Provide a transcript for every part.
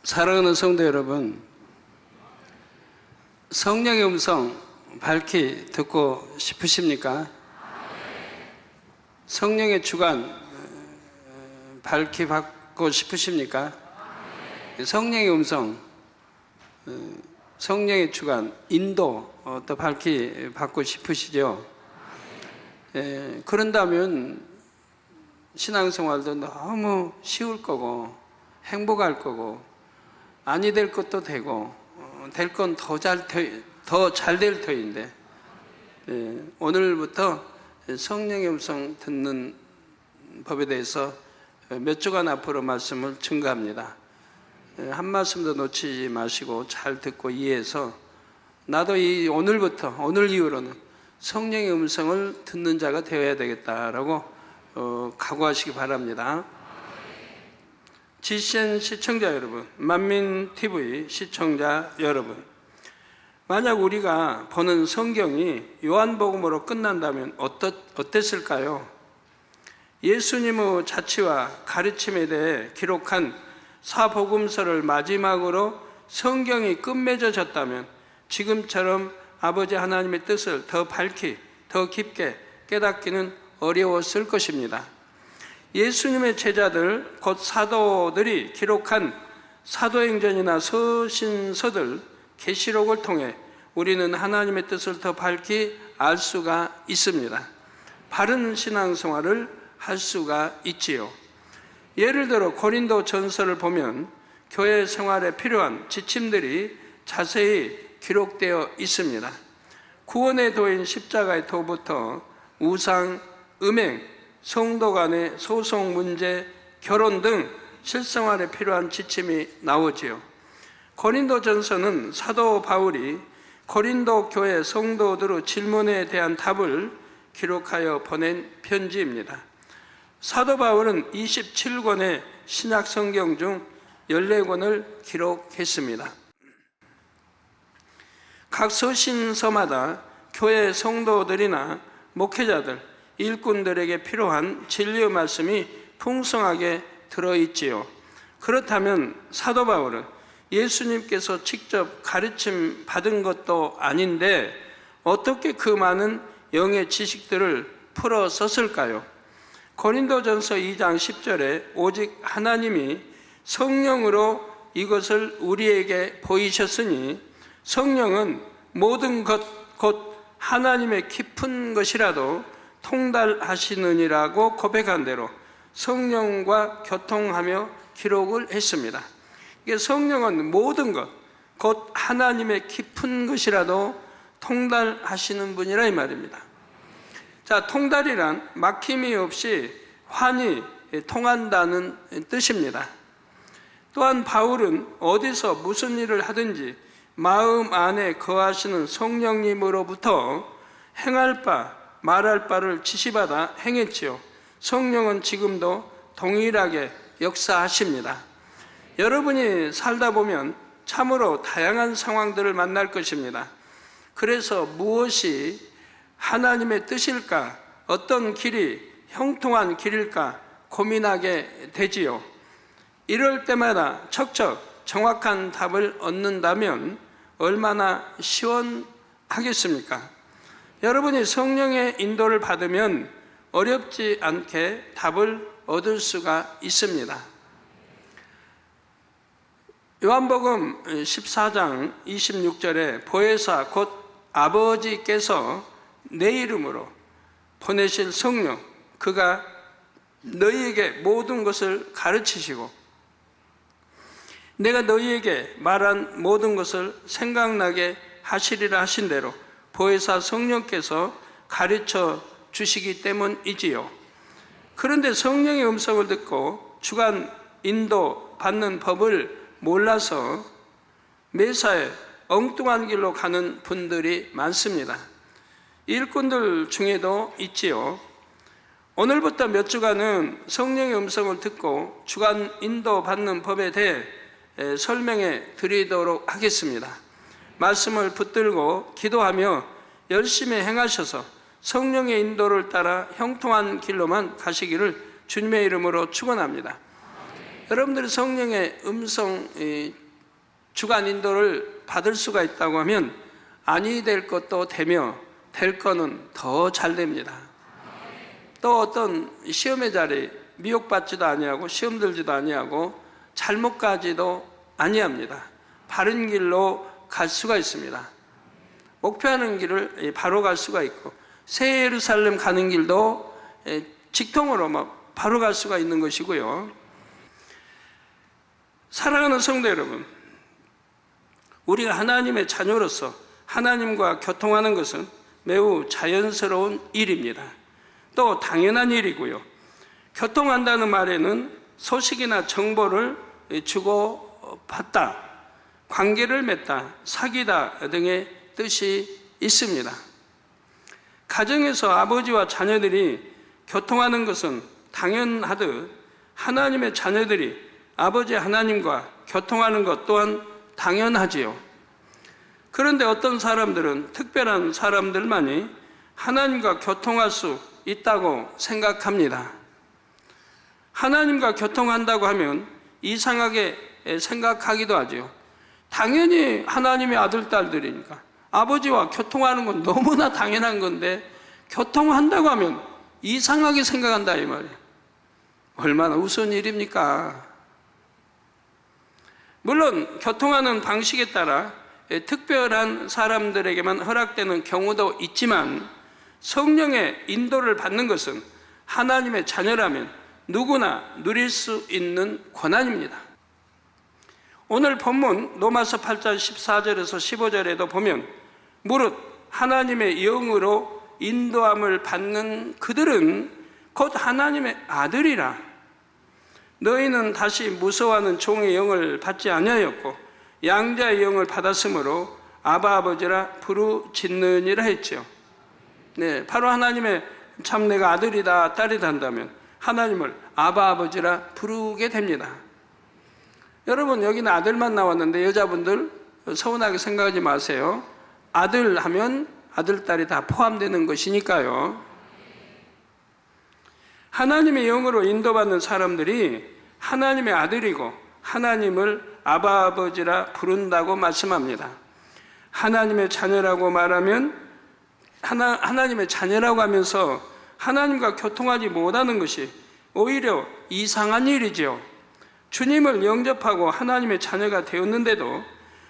사랑하는 성도 여러분, 성령의 음성 밝히 듣고 싶으십니까? 성령의 주관 밝히 받고 싶으십니까? 성령의 음성, 성령의 주관, 인도 또 밝히 받고 싶으시죠? 그런다면 신앙생활도 너무 쉬울 거고 행복할 거고 아니 될 것도 되고 될 건 더 잘 될 터인데, 오늘부터 성령의 음성 듣는 법에 대해서 몇 주간 앞으로 말씀을 증거합니다. 한 말씀도 놓치지 마시고 잘 듣고 이해해서 나도 오늘부터 오늘 이후로는 성령의 음성을 듣는 자가 되어야 되겠다라고 각오하시기 바랍니다. GCN 시청자 여러분, 만민TV 시청자 여러분, 만약 우리가 보는 성경이 요한복음으로 끝난다면 어땠을까요? 예수님의 자취와 가르침에 대해 기록한 사복음서를 마지막으로 성경이 끝맺어졌다면 지금처럼 아버지 하나님의 뜻을 더 밝히 더 깊게 깨닫기는 어려웠을 것입니다. 예수님의 제자들 곧 사도들이 기록한 사도행전이나 서신서들, 계시록을 통해 우리는 하나님의 뜻을 더 밝히 알 수가 있습니다. 바른 신앙생활을 할 수가 있지요. 예를 들어 고린도 전서를 보면 교회 생활에 필요한 지침들이 자세히 기록되어 있습니다. 구원의 도인 십자가의 도부터 우상, 음행, 성도 간의 소송 문제, 결혼 등 실생활에 필요한 지침이 나오지요. 고린도 전서는 사도 바울이 고린도 교회 성도들의 질문에 대한 답을 기록하여 보낸 편지입니다. 사도 바울은 27권의 신약 성경 중 14권을 기록했습니다. 각 서신서마다 교회 성도들이나 목회자들, 일꾼들에게 필요한 진리의 말씀이 풍성하게 들어있지요. 그렇다면 사도 바울은 예수님께서 직접 가르침 받은 것도 아닌데 어떻게 그 많은 영의 지식들을 풀어 썼을까요? 고린도전서 2장 10절에 오직 하나님이 성령으로 이것을 우리에게 보이셨으니 성령은 모든 것 곧 하나님의 깊은 것이라도 통달하시느니라고 고백한 대로 성령과 교통하며 기록을 했습니다. 이게 성령은 모든 것, 곧 하나님의 깊은 것이라도 통달하시는 분이라 이 말입니다. 자, 통달이란 막힘이 없이 환히 통한다는 뜻입니다. 또한 바울은 어디서 무슨 일을 하든지 마음 안에 거하시는 성령님으로부터 행할 바, 말할 바를 지시받아 행했지요. 성령은 지금도 동일하게 역사하십니다. 여러분이 살다 보면 참으로 다양한 상황들을 만날 것입니다. 그래서 무엇이 하나님의 뜻일까, 어떤 길이 형통한 길일까 고민하게 되지요. 이럴 때마다 척척 정확한 답을 얻는다면 얼마나 시원하겠습니까? 여러분이 성령의 인도를 받으면 어렵지 않게 답을 얻을 수가 있습니다. 요한복음 14장 26절에 보혜사 곧 아버지께서 내 이름으로 보내실 성령, 그가 너희에게 모든 것을 가르치시고 내가 너희에게 말한 모든 것을 생각나게 하시리라 하신 대로 보혜사 성령께서 가르쳐 주시기 때문이지요. 그런데 성령의 음성을 듣고 주간 인도 받는 법을 몰라서 매사에 엉뚱한 길로 가는 분들이 많습니다. 일꾼들 중에도 있지요. 오늘부터 몇 주간은 성령의 음성을 듣고 주간 인도 받는 법에 대해 설명해 드리도록 하겠습니다. 말씀을 붙들고 기도하며 열심히 행하셔서 성령의 인도를 따라 형통한 길로만 가시기를 주님의 이름으로 축원합니다. 여러분들이 성령의 음성 주간 인도를 받을 수가 있다고 하면 아니 될 것도 되며 될 거는 더 잘 됩니다. 또 어떤 시험의 자리 미혹받지도 아니하고 시험 들지도 아니하고 잘못 가지도 아니합니다. 바른 길로 갈 수가 있습니다. 목표하는 길을 바로 갈 수가 있고 새 예루살렘 가는 길도 직통으로 막 바로 갈 수가 있는 것이고요. 사랑하는 성도 여러분, 우리가 하나님의 자녀로서 하나님과 교통하는 것은 매우 자연스러운 일입니다. 또 당연한 일이고요. 교통한다는 말에는 소식이나 정보를 주고받다, 관계를 맺다, 사귀다 등의 뜻이 있습니다. 가정에서 아버지와 자녀들이 교통하는 것은 당연하듯 하나님의 자녀들이 아버지 하나님과 교통하는 것 또한 당연하지요. 그런데 어떤 사람들은 특별한 사람들만이 하나님과 교통할 수 있다고 생각합니다. 하나님과 교통한다고 하면 이상하게 생각하기도 하죠. 당연히 하나님의 아들, 딸들이니까 아버지와 교통하는 건 너무나 당연한 건데 교통한다고 하면 이상하게 생각한다 이 말이에요. 얼마나 우스운 일입니까? 물론 교통하는 방식에 따라 특별한 사람들에게만 허락되는 경우도 있지만 성령의 인도를 받는 것은 하나님의 자녀라면 누구나 누릴 수 있는 권한입니다. 오늘 본문 로마서 8장 14절에서 15절에도 보면 무릇 하나님의 영으로 인도함을 받는 그들은 곧 하나님의 아들이라. 너희는 다시 무서워하는 종의 영을 받지 아니하였고 양자의 영을 받았으므로 아바 아버지라 부르짖느니라 했죠. 네, 바로 하나님의 참 내가 아들이다 딸이다 한다면 하나님을 아바 아버지라 부르게 됩니다. 여러분 여기는 아들만 나왔는데 여자분들 서운하게 생각하지 마세요. 아들 하면 아들 딸이 다 포함되는 것이니까요. 하나님의 영으로 인도받는 사람들이 하나님의 아들이고 하나님을 아바 아버지라 부른다고 말씀합니다. 하나님의 자녀라고 말하면 하나님의 자녀라고 하면서 하나님과 교통하지 못하는 것이 오히려 이상한 일이지요. 주님을 영접하고 하나님의 자녀가 되었는데도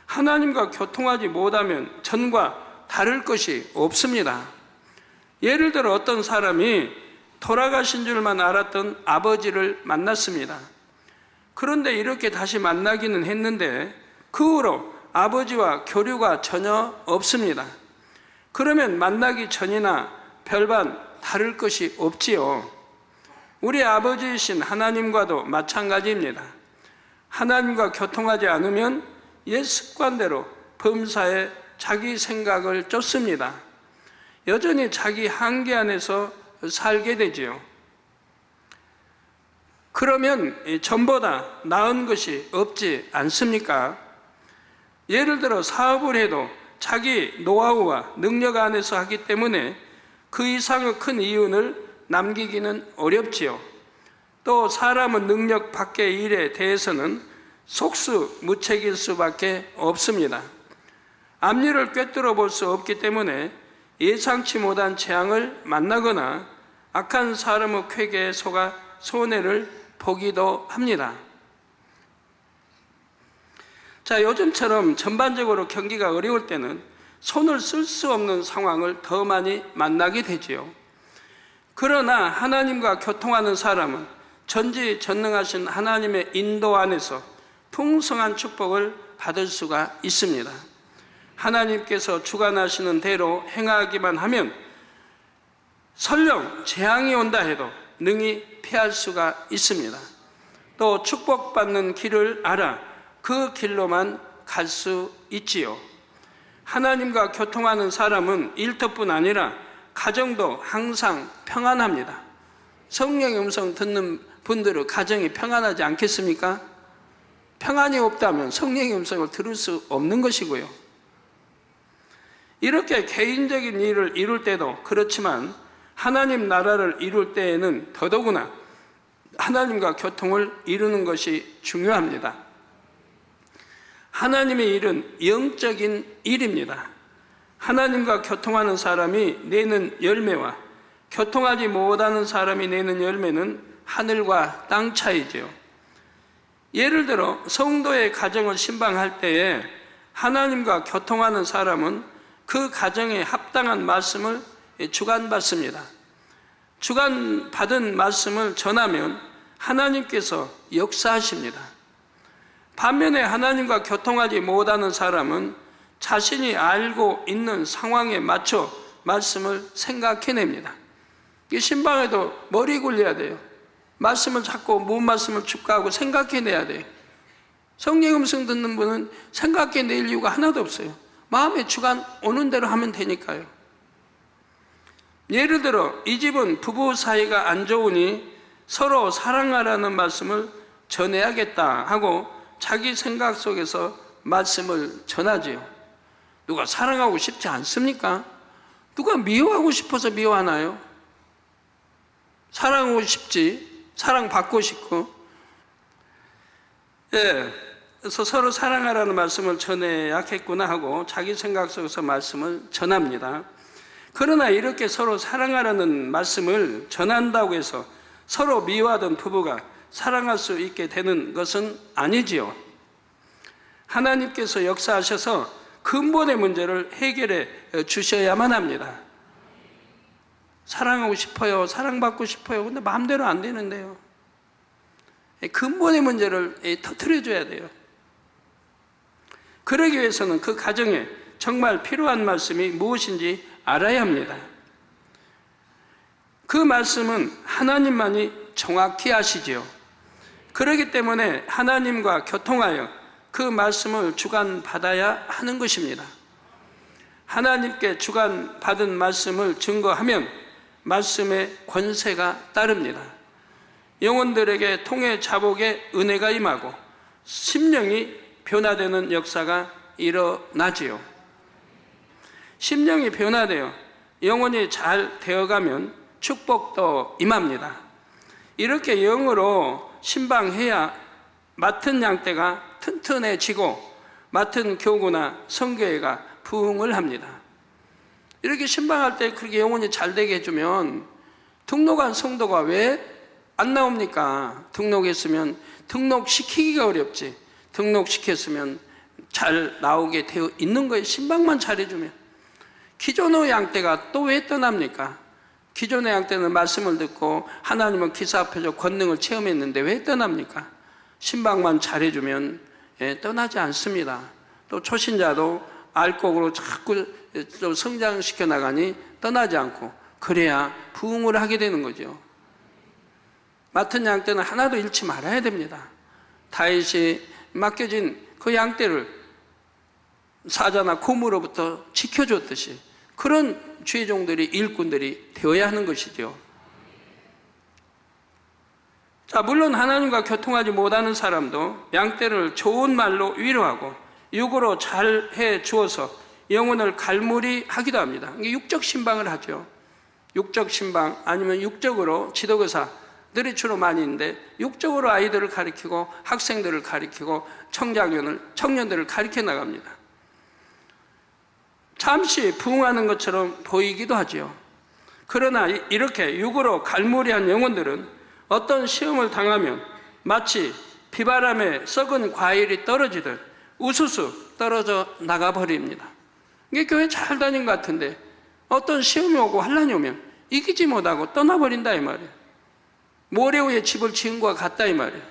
하나님과 교통하지 못하면 전과 다를 것이 없습니다. 예를 들어 어떤 사람이 돌아가신 줄만 알았던 아버지를 만났습니다. 그런데 이렇게 다시 만나기는 했는데 그 후로 아버지와 교류가 전혀 없습니다. 그러면 만나기 전이나 별반 다를 것이 없지요. 우리 아버지이신 하나님과도 마찬가지입니다. 하나님과 교통하지 않으면 옛 습관대로 범사에 자기 생각을 쫓습니다. 여전히 자기 한계 안에서 살게 되지요. 그러면 전보다 나은 것이 없지 않습니까? 예를 들어 사업을 해도 자기 노하우와 능력 안에서 하기 때문에 그 이상의 큰 이윤을 남기기는 어렵지요. 또 사람은 능력 밖의 일에 대해서는 속수무책일 수밖에 없습니다. 앞일을 꿰뚫어 볼 수 없기 때문에 예상치 못한 재앙을 만나거나 악한 사람의 쾌계에 속아 손해를 보기도 합니다. 자, 요즘처럼 전반적으로 경기가 어려울 때는 손을 쓸 수 없는 상황을 더 많이 만나게 되지요. 그러나 하나님과 교통하는 사람은 전지전능하신 하나님의 인도 안에서 풍성한 축복을 받을 수가 있습니다. 하나님께서 주관하시는 대로 행하기만 하면 설령 재앙이 온다 해도 능히 피할 수가 있습니다. 또 축복받는 길을 알아 그 길로만 갈 수 있지요. 하나님과 교통하는 사람은 일터뿐 아니라 가정도 항상 평안합니다. 성령의 음성 듣는 분들은 가정이 평안하지 않겠습니까? 평안이 없다면 성령의 음성을 들을 수 없는 것이고요. 이렇게 개인적인 일을 이룰 때도 그렇지만 하나님 나라를 이룰 때에는 더더구나 하나님과 교통을 이루는 것이 중요합니다. 하나님의 일은 영적인 일입니다. 하나님과 교통하는 사람이 내는 열매와 교통하지 못하는 사람이 내는 열매는 하늘과 땅 차이죠. 예를 들어 성도의 가정을 신방할 때에 하나님과 교통하는 사람은 그 가정에 합당한 말씀을 주관받습니다. 주관받은 말씀을 전하면 하나님께서 역사하십니다. 반면에 하나님과 교통하지 못하는 사람은 자신이 알고 있는 상황에 맞춰 말씀을 생각해냅니다. 이 신방에도 머리 굴려야 돼요. 말씀을 찾고 무슨 말씀을 축가하고 생각해내야 돼요. 성령 음성 듣는 분은 생각해낼 이유가 하나도 없어요. 마음의 주관 오는 대로 하면 되니까요. 예를 들어 이 집은 부부 사이가 안 좋으니 서로 사랑하라는 말씀을 전해야겠다 하고 자기 생각 속에서 말씀을 전하지요. 누가 사랑하고 싶지 않습니까? 누가 미워하고 싶어서 미워하나요? 사랑하고 싶지, 사랑받고 싶고. 그래서 서로 사랑하라는 말씀을 전해야겠구나 하고 자기 생각 속에서 말씀을 전합니다. 그러나 이렇게 서로 사랑하라는 말씀을 전한다고 해서 서로 미워하던 부부가 사랑할 수 있게 되는 것은 아니지요. 하나님께서 역사하셔서 근본의 문제를 해결해 주셔야만 합니다. 사랑하고 싶어요, 사랑받고 싶어요. 근데 마음대로 안 되는데요. 근본의 문제를 터뜨려줘야 돼요. 그러기 위해서는 그 가정에 정말 필요한 말씀이 무엇인지 알아야 합니다. 그 말씀은 하나님만이 정확히 아시지요. 그렇기 때문에 하나님과 교통하여 그 말씀을 주관받아야 하는 것입니다. 하나님께 주관받은 말씀을 증거하면 말씀의 권세가 따릅니다. 영혼들에게 통해 자복의 은혜가 임하고 심령이 변화되는 역사가 일어나지요. 심령이 변화되어 영혼이 잘 되어가면 축복도 임합니다. 이렇게 영으로 신방해야 맡은 양떼가 튼튼해지고 맡은 교구나 성교회가 부흥을 합니다. 이렇게 신방할 때 그렇게 영혼이 잘 되게 해주면 등록한 성도가 왜 안 나옵니까? 등록했으면 등록시키기가 어렵지. 등록시켰으면 잘 나오게 되어 있는 거예요. 신방만 잘해주면. 기존의 양떼가 또 왜 떠납니까? 기존의 양떼는 말씀을 듣고 하나님은 기사표적 권능을 체험했는데 왜 떠납니까? 신방만 잘해주면 떠나지 않습니다. 또 초신자도 알곡으로 자꾸 성장시켜 나가니 떠나지 않고 그래야 부흥을 하게 되는 거죠. 맡은 양떼는 하나도 잃지 말아야 됩니다. 다윗이 맡겨진 그 양떼를 사자나 곰으로부터 지켜줬듯이 그런 죄종들이 일꾼들이 되어야 하는 것이죠. 자, 물론 하나님과 교통하지 못하는 사람도 양떼를 좋은 말로 위로하고 육으로 잘 해 주어서 영혼을 갈무리 하기도 합니다. 이게 육적 신방을 하죠. 육적 신방 아니면 육적으로 지도교사들이 주로 많이 있는데 육적으로 아이들을 가르치고 학생들을 가르치고 청년들을 가르쳐 나갑니다. 잠시 부흥하는 것처럼 보이기도 하죠. 그러나 이렇게 육으로 갈무리한 영혼들은 어떤 시험을 당하면 마치 비바람에 썩은 과일이 떨어지듯 우수수 떨어져 나가버립니다. 이게 교회 잘 다닌 것 같은데 어떤 시험이 오고 환란이 오면 이기지 못하고 떠나버린다 이 말이에요. 모래 위에 집을 지은 것과 같다 이 말이에요.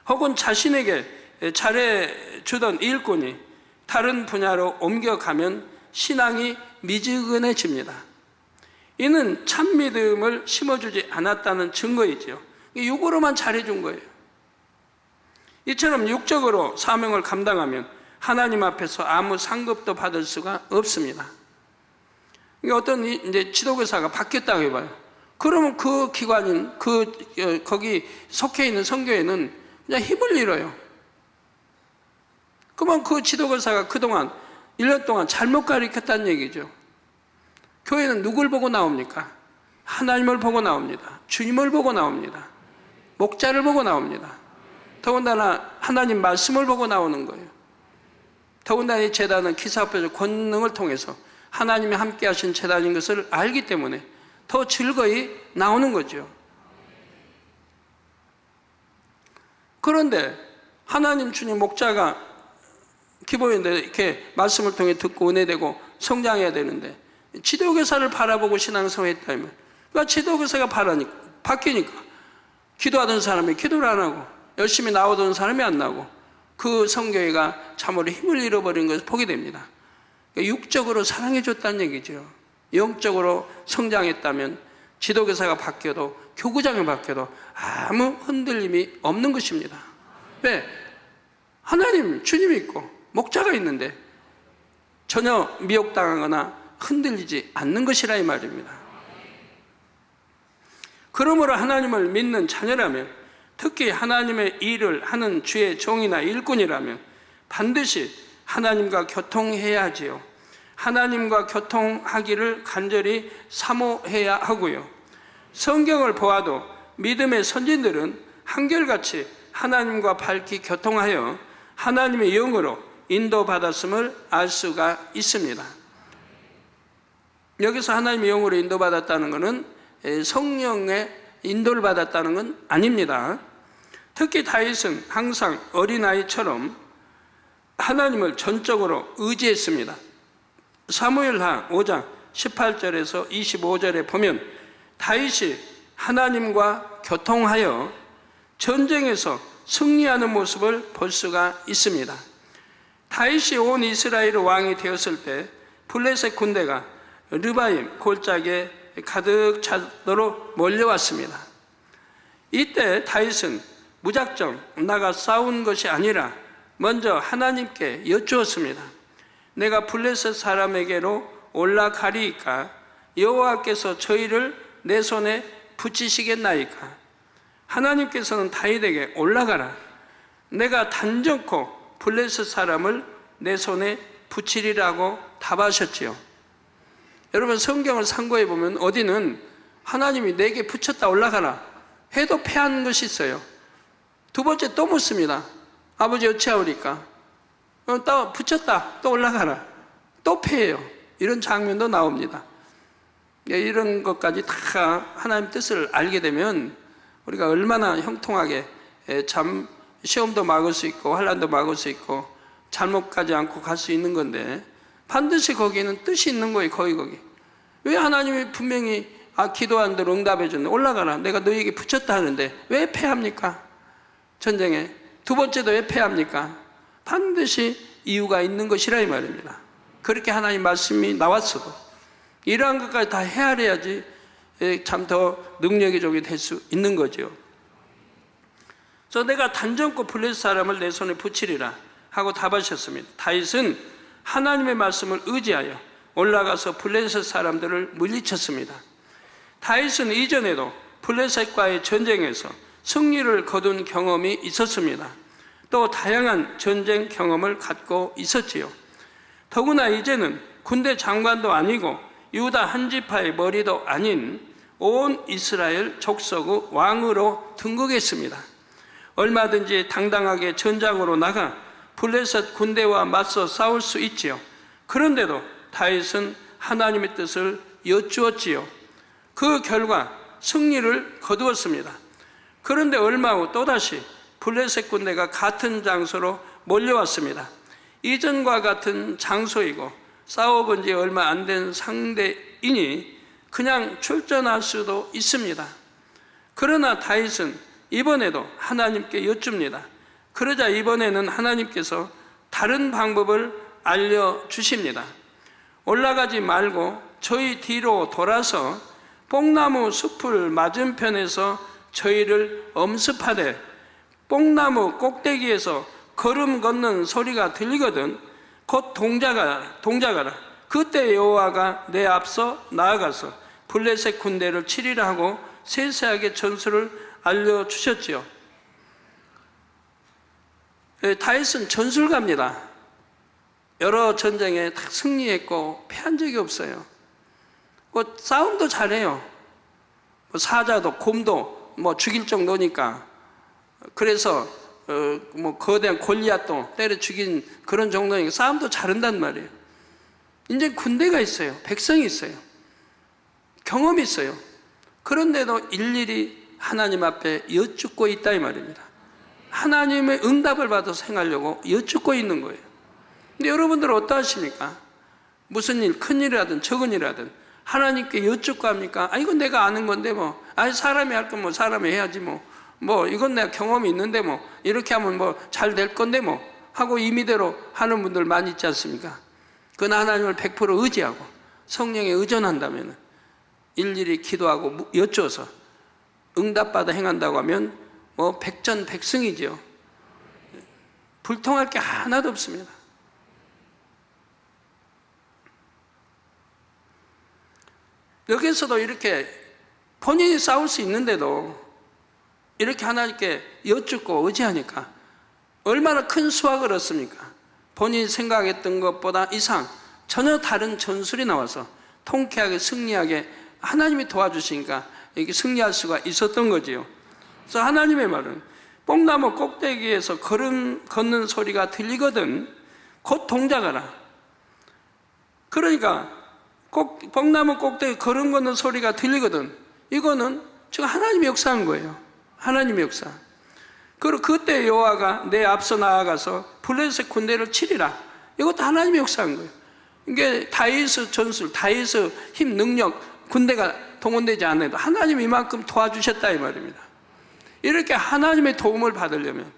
혹은 자신에게 잘해주던 일꾼이 다른 분야로 옮겨가면 신앙이 미지근해집니다. 이는 참 믿음을 심어주지 않았다는 증거이지요. 육으로만 잘해준 거예요. 이처럼 육적으로 사명을 감당하면 하나님 앞에서 아무 상급도 받을 수가 없습니다. 어떤 이제 지도교사가 바뀌었다고 해봐요. 그러면 그 기관인 거기 속해 있는 선교회는 그냥 힘을 잃어요. 그러면 그 지도교사가 그동안 1년 동안 잘못 가르쳤다는 얘기죠. 교회는 누굴 보고 나옵니까? 하나님을 보고 나옵니다. 주님을 보고 나옵니다. 목자를 보고 나옵니다. 더군다나 하나님 말씀을 보고 나오는 거예요. 더군다나 이 제단은 기사업의 권능을 통해서 하나님이 함께 하신 제단인 것을 알기 때문에 더 즐거이 나오는 거죠. 그런데 하나님 주님 목자가 기본인데 이렇게 말씀을 통해 듣고 은혜되고 성장해야 되는데 지도교사를 바라보고 신앙생활 했다면, 그러니까 지도교사가 바뀌니까 기도하던 사람이 기도를 안 하고 열심히 나오던 사람이 안 나오고 그 성교회가 참으로 힘을 잃어버린 것을 보게 됩니다. 육적으로 사랑해줬다는 얘기죠. 영적으로 성장했다면 지도교사가 바뀌어도 교구장이 바뀌어도 아무 흔들림이 없는 것입니다. 왜? 하나님, 주님이 있고 목자가 있는데 전혀 미혹당하거나 흔들리지 않는 것이라 이 말입니다. 그러므로 하나님을 믿는 자녀라면, 특히 하나님의 일을 하는 주의 종이나 일꾼이라면 반드시 하나님과 교통해야 하지요. 하나님과 교통하기를 간절히 사모해야 하고요. 성경을 보아도 믿음의 선진들은 한결같이 하나님과 밝히 교통하여 하나님의 영으로 인도받았음을 알 수가 있습니다. 여기서 하나님의 영으로 인도받았다는 것은 성령의 인도를 받았다는 건 아닙니다. 특히 다윗은 항상 어린아이처럼 하나님을 전적으로 의지했습니다. 사무엘하 5장 18절에서 25절에 보면 다윗이 하나님과 교통하여 전쟁에서 승리하는 모습을 볼 수가 있습니다. 다윗이 온 이스라엘 왕이 되었을 때 블레셋 군대가 르바임 골짜기에 가득 차도록 몰려왔습니다. 이때 다윗은 무작정 나가 싸운 것이 아니라 먼저 하나님께 여쭈었습니다. 내가 블레셋 사람에게로 올라가리이까? 여호와께서 저희를 내 손에 붙이시겠나이까? 하나님께서는 다윗에게 올라가라, 내가 단정코 블레셋 사람을 내 손에 붙이리라고 답하셨지요. 여러분, 성경을 참고해 보면 어디는 하나님이 내게 붙였다 올라가라 해도 패한 것이 있어요. 두 번째 또 묻습니다. 아버지 어찌하오리까? 또 붙였다 또 올라가라 또 패해요. 이런 장면도 나옵니다. 이런 것까지 다 하나님 뜻을 알게 되면 우리가 얼마나 형통하게 참 시험도 막을 수 있고 환난도 막을 수 있고 잘못 가지 않고 갈 수 있는 건데, 반드시 거기에는 뜻이 있는 거예요. 거기 왜 하나님이 분명히 기도한 대로 응답해 줬는데 올라가라, 내가 너희에게 붙였다 하는데 왜 패합니까? 전쟁에 두 번째도 왜 패합니까? 반드시 이유가 있는 것이라 이 말입니다. 그렇게 하나님 말씀이 나왔어도 이러한 것까지 다 헤아려야지 참 더 능력의 종이 될 수 있는 거죠. 그래서 내가 단정코 블레셋 사람을 내 손에 붙이리라 하고 답하셨습니다. 다윗은 하나님의 말씀을 의지하여 올라가서 블레셋 사람들을 물리쳤습니다. 다윗은 이전에도 블레셋과의 전쟁에서 승리를 거둔 경험이 있었습니다. 또 다양한 전쟁 경험을 갖고 있었지요. 더구나 이제는 군대 장관도 아니고 유다 한 지파의 머리도 아닌 온 이스라엘 족속의 왕으로 등극했습니다. 얼마든지 당당하게 전장으로 나가 블레셋 군대와 맞서 싸울 수 있지요. 그런데도 다윗은 하나님의 뜻을 여쭈었지요. 그 결과 승리를 거두었습니다. 그런데 얼마 후 또다시 블레셋 군대가 같은 장소로 몰려왔습니다. 이전과 같은 장소이고 싸워본 지 얼마 안 된 상대이니 그냥 출전할 수도 있습니다. 그러나 다윗은 이번에도 하나님께 여쭙니다. 그러자 이번에는 하나님께서 다른 방법을 알려주십니다. 올라가지 말고 저희 뒤로 돌아서 뽕나무 숲을 맞은편에서 저희를 엄습하되 뽕나무 꼭대기에서 걸음 걷는 소리가 들리거든 곧 동작하라. 그때 여호와가 내 앞서 나아가서 블레셋 군대를 치리라 하고 세세하게 전술을 알려주셨지요. 다윗은 전술가입니다. 여러 전쟁에 다 승리했고 패한 적이 없어요. 싸움도 잘해요. 사자도 곰도 뭐 죽일 정도니까, 그래서 뭐 거대한 골리앗도 때려 죽인 그런 정도니까 싸움도 잘한단 말이에요. 이제 군대가 있어요. 백성이 있어요. 경험이 있어요. 그런데도 일일이 하나님 앞에 여쭙고 있다 이 말입니다. 하나님의 응답을 받아서 행하려고 여쭙고 있는 거예요. 근데 여러분들은 어떠하십니까? 무슨 일, 큰 일이라든 적은 일이라든 하나님께 여쭙고 합니까? 아, 이건 내가 아는 건데 뭐, 아, 사람이 할 건 뭐 사람이 해야지 뭐 이건 내가 경험이 있는데 뭐 이렇게 하면 뭐 잘 될 건데 뭐 하고 임의대로 하는 분들 많이 있지 않습니까? 그러나 하나님을 100% 의지하고 성령에 의존한다면 일일이 기도하고 여쭈어서 응답받아 행한다고 하면 뭐 백전백승이죠. 불통할 게 하나도 없습니다. 여기서도 이렇게 본인이 싸울 수 있는데도 이렇게 하나님께 여쭙고 의지하니까 얼마나 큰 수확을 얻습니까? 본인이 생각했던 것보다 이상 전혀 다른 전술이 나와서 통쾌하게 승리하게 하나님이 도와주시니까 이렇게 승리할 수가 있었던 거지요. 그래서 하나님의 말은 뽕나무 꼭대기에서 걷는 소리가 들리거든 곧 동작하라. 그러니까 뽕나무 꼭대기 걸음 걷는 소리가 들리거든, 이거는 지금 하나님이 역사한 거예요. 하나님의 역사. 그리고 그때 여호와가 내 앞서 나아가서 블레셋 군대를 치리라. 이것도 하나님의 역사한 거예요. 이게 다윗의 전술, 다윗의 힘, 능력, 군대가 동원되지 않아도 하나님이 이만큼 도와주셨다 이 말입니다. 이렇게 하나님의 도움을 받으려면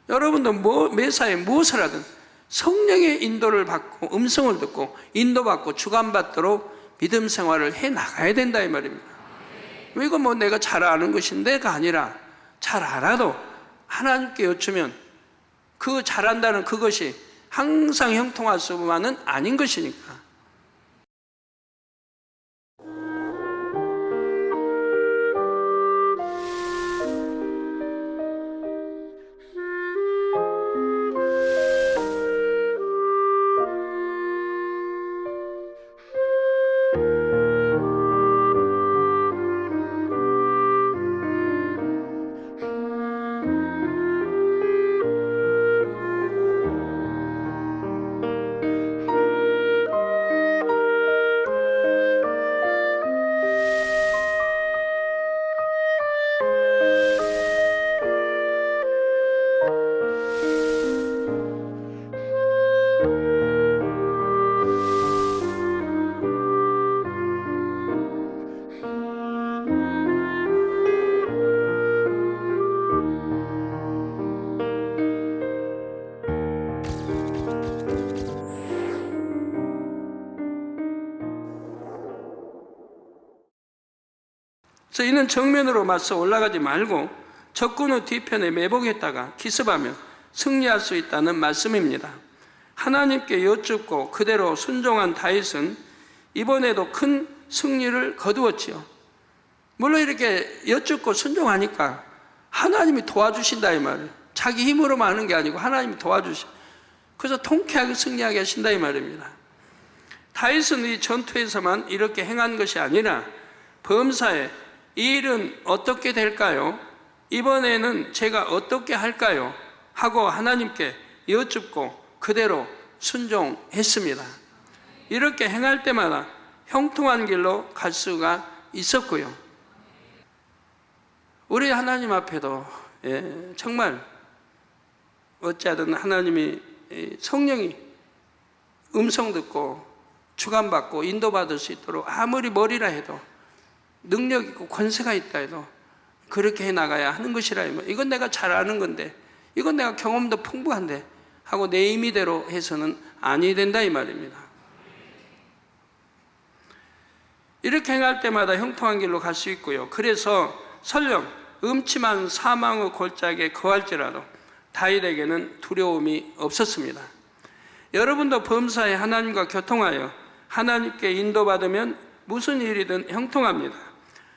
여러분도 매사에 무엇을 하든 성령의 인도를 받고 음성을 듣고 인도받고 주관받도록 믿음 생활을 해 나가야 된다 이 말입니다. 이건 뭐 내가 잘 아는 것인데가 아니라 잘 알아도 하나님께 여쭈면 그 잘한다는 그것이 항상 형통할 수만은 아닌 것이니까. 그래서 이는 정면으로 맞서 올라가지 말고 적군의 뒤편에 매복했다가 기습하면 승리할 수 있다는 말씀입니다. 하나님께 여쭙고 그대로 순종한 다윗은 이번에도 큰 승리를 거두었지요. 물론 이렇게 여쭙고 순종하니까 하나님이 도와주신다 이 말이에요. 자기 힘으로만 하는 게 아니고 하나님이 도와주셔. 그래서 통쾌하게 승리하게 하신다 이 말입니다. 다윗은 이 전투에서만 이렇게 행한 것이 아니라 범사에 이 일은 어떻게 될까요? 이번에는 제가 어떻게 할까요? 하고 하나님께 여쭙고 그대로 순종했습니다. 이렇게 행할 때마다 형통한 길로 갈 수가 있었고요. 우리 하나님 앞에도 정말 어찌하든 하나님이 성령이 음성 듣고 주관받고 인도받을 수 있도록 아무리 머리라 해도 능력 있고 권세가 있다 해도 그렇게 해나가야 하는 것이라. 이건 내가 잘 아는 건데, 이건 내가 경험도 풍부한데 하고 내 임의대로 해서는 아니 된다 이 말입니다. 이렇게 행할 때마다 형통한 길로 갈 수 있고요. 그래서 설령 음침한 사망의 골짜기에 거할지라도 다윗에게는 두려움이 없었습니다. 여러분도 범사에 하나님과 교통하여 하나님께 인도받으면 무슨 일이든 형통합니다.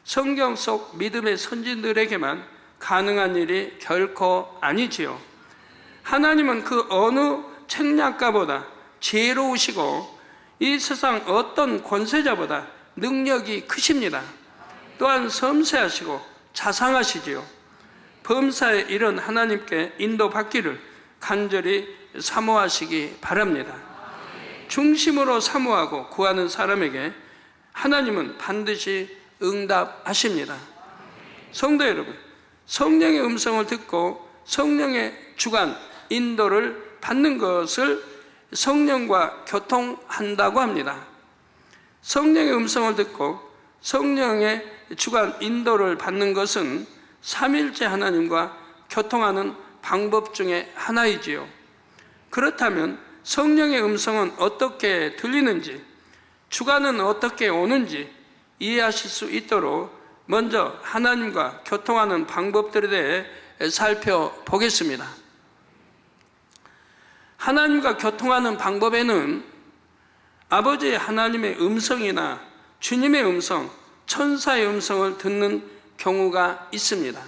성경 속 믿음의 선진들에게만 가능한 일이 결코 아니지요. 하나님은 그 어느 책략가보다 지혜로우시고 이 세상 어떤 권세자보다 능력이 크십니다. 또한 섬세하시고 자상하시지요. 범사에 이런 하나님께 인도받기를 간절히 사모하시기 바랍니다. 중심으로 사모하고 구하는 사람에게 하나님은 반드시 응답하십니다. 성도 여러분, 성령의 음성을 듣고 성령의 주관, 인도를 받는 것을 성령과 교통한다고 합니다. 성령의 음성을 듣고 성령의 주관, 인도를 받는 것은 삼일째 하나님과 교통하는 방법 중에 하나이지요. 그렇다면 성령의 음성은 어떻게 들리는지, 주관은 어떻게 오는지 이해하실 수 있도록 먼저 하나님과 교통하는 방법들에 대해 살펴보겠습니다. 하나님과 교통하는 방법에는 아버지 하나님의 음성이나 주님의 음성, 천사의 음성을 듣는 경우가 있습니다.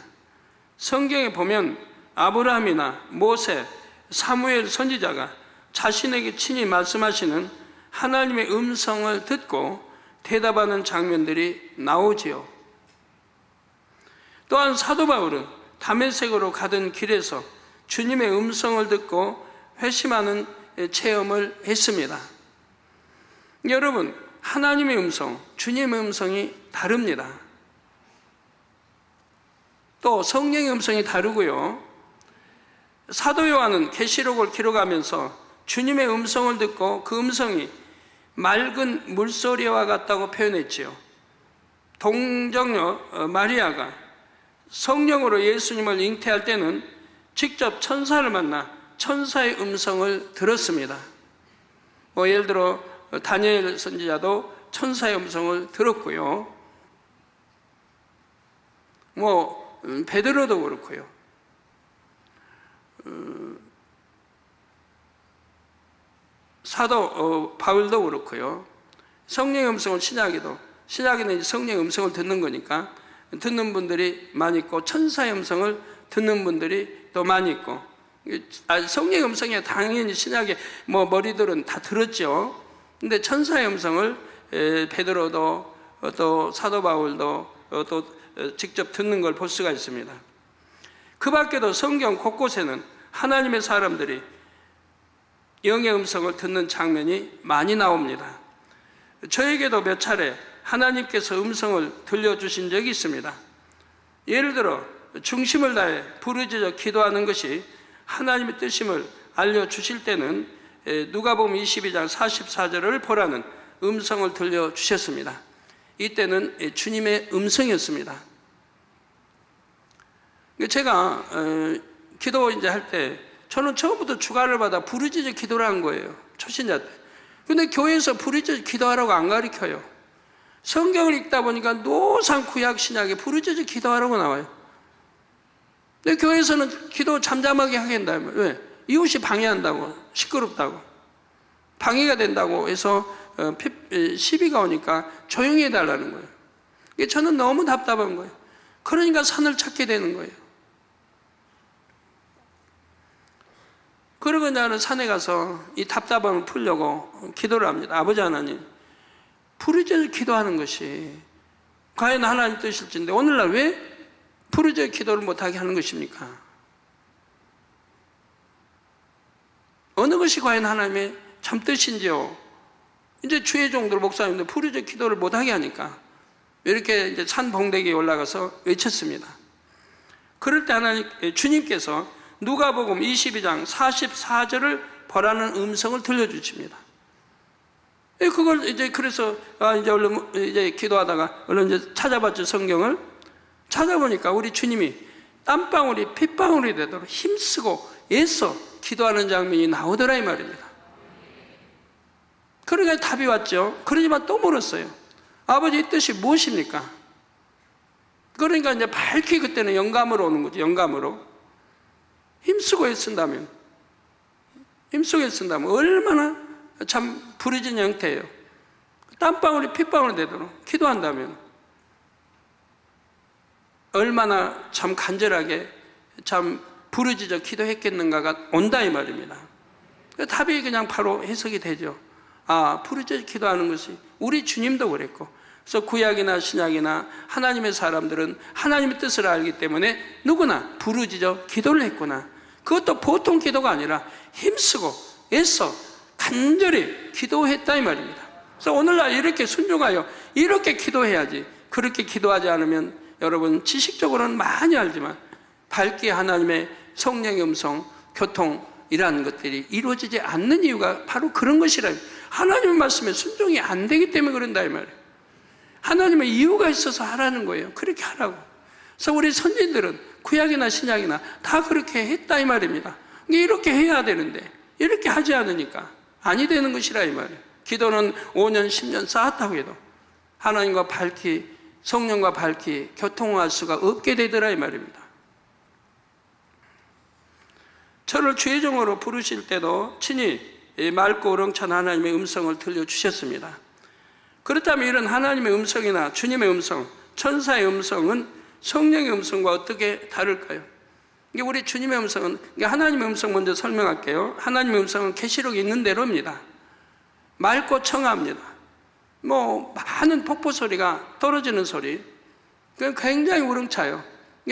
성경에 보면 아브라함이나 모세, 사무엘 선지자가 자신에게 친히 말씀하시는 하나님의 음성을 듣고 대답하는 장면들이 나오지요. 또한 사도 바울은 다메섹으로 가던 길에서 주님의 음성을 듣고 회심하는 체험을 했습니다. 여러분, 하나님의 음성, 주님의 음성이 다릅니다. 또 성령의 음성이 다르고요. 사도 요한은 계시록을 기록하면서 주님의 음성을 듣고 그 음성이 맑은 물소리와 같다고 표현했지요. 동정녀 마리아가 성령으로 예수님을 잉태할 때는 직접 천사를 만나 천사의 음성을 들었습니다. 예를 들어 다니엘 선지자도 천사의 음성을 들었고요. 베드로도 그렇고요. 사도 바울도 그렇고요. 성령의 음성을 신약에는 성령의 음성을 듣는 거니까 듣는 분들이 많이 있고 천사의 음성을 듣는 분들이 또 많이 있고, 성령의 음성이 당연히 신약에 머리들은 다 들었죠. 근데 천사의 음성을 베드로도 또 사도 바울도 또 직접 듣는 걸 볼 수가 있습니다. 그 밖에도 성경 곳곳에는 하나님의 사람들이 영의 음성을 듣는 장면이 많이 나옵니다. 저에게도 몇 차례 하나님께서 음성을 들려주신 적이 있습니다. 예를 들어 중심을 다해 부르짖어 기도하는 것이 하나님의 뜻임을 알려주실 때는 누가복음 22장 44절을 보라는 음성을 들려주셨습니다. 이때는 주님의 음성이었습니다. 제가 기도 이제 할 때 저는 처음부터 주관을 받아 부르짖어 기도를 한 거예요. 초신자 때. 근데 교회에서 부르짖어 기도하라고 안 가르쳐요. 성경을 읽다 보니까 노상 구약 신약에 부르짖어 기도하라고 나와요. 근데 교회에서는 기도 잠잠하게 하겠다. 왜? 이웃이 방해한다고, 시끄럽다고, 방해가 된다고 해서 시비가 오니까 조용히 해달라는 거예요. 저는 너무 답답한 거예요. 그러니까 산을 찾게 되는 거예요. 그러고 나는 산에 가서 이 답답함을 풀려고 기도를 합니다. 아버지 하나님, 부르짖어 기도하는 것이 과연 하나님 뜻일진데 오늘날 왜 부르짖어 기도를 못하게 하는 것입니까? 어느 것이 과연 하나님의 참 뜻인지요? 이제 주의 종들 목사님들 부르짖어 기도를 못하게 하니까 이렇게 이제 산 봉대기에 올라가서 외쳤습니다. 그럴 때 하나님, 주님께서 누가복음 22장 44절을 보라는 음성을 들려주십니다. 그걸 이제 그래서 이제 얼른 이제 기도하다가 얼른 이제 찾아봤죠. 성경을 찾아보니까 우리 주님이 땀방울이 핏방울이 되도록 힘쓰고 애써 기도하는 장면이 나오더라 이 말입니다. 그러니까 답이 왔죠. 그러지만 또 물었어요. 아버지의 뜻이 무엇입니까? 그러니까 이제 밝히 그때는 영감으로 오는 거죠. 영감으로. 힘쓰고 애쓴다면 얼마나 참 부르짖은 형태예요. 땀방울이 핏방울이 되도록 기도한다면 얼마나 참 간절하게 참 부르짖어 기도했겠는가가 온다 이 말입니다. 답이 그냥 바로 해석이 되죠. 부르짖어 기도하는 것이 우리 주님도 그랬고 그래서 구약이나 신약이나 하나님의 사람들은 하나님의 뜻을 알기 때문에 누구나 부르짖어 기도를 했구나. 그것도 보통 기도가 아니라 힘쓰고 애써 간절히 기도했다 이 말입니다. 그래서 오늘날 이렇게 순종하여 이렇게 기도해야지. 그렇게 기도하지 않으면 여러분 지식적으로는 많이 알지만 밝게 하나님의 성령의 음성, 교통이라는 것들이 이루어지지 않는 이유가 바로 그런 것이라. 하나님의 말씀에 순종이 안 되기 때문에 그런다 이 말이에요. 하나님의 이유가 있어서 하라는 거예요. 그렇게 하라고. 그래서 우리 선진들은 구약이나 신약이나 다 그렇게 했다 이 말입니다. 이렇게 해야 되는데 이렇게 하지 않으니까 아니 되는 것이라 이 말이에요. 기도는 5년 10년 쌓았다고 해도 하나님과 밝히 성령과 밝히 교통할 수가 없게 되더라 이 말입니다. 저를 주의 종으로 부르실 때도 친히 맑고 우렁찬 하나님의 음성을 들려주셨습니다. 그렇다면 이런 하나님의 음성이나 주님의 음성, 천사의 음성은 성령의 음성과 어떻게 다를까요? 이게 우리 주님의 음성은, 하나님의 음성 먼저 설명할게요. 하나님의 음성은 계시록에 있는 대로입니다. 맑고 청아합니다. 많은 폭포 소리가 떨어지는 소리, 굉장히 우렁차요.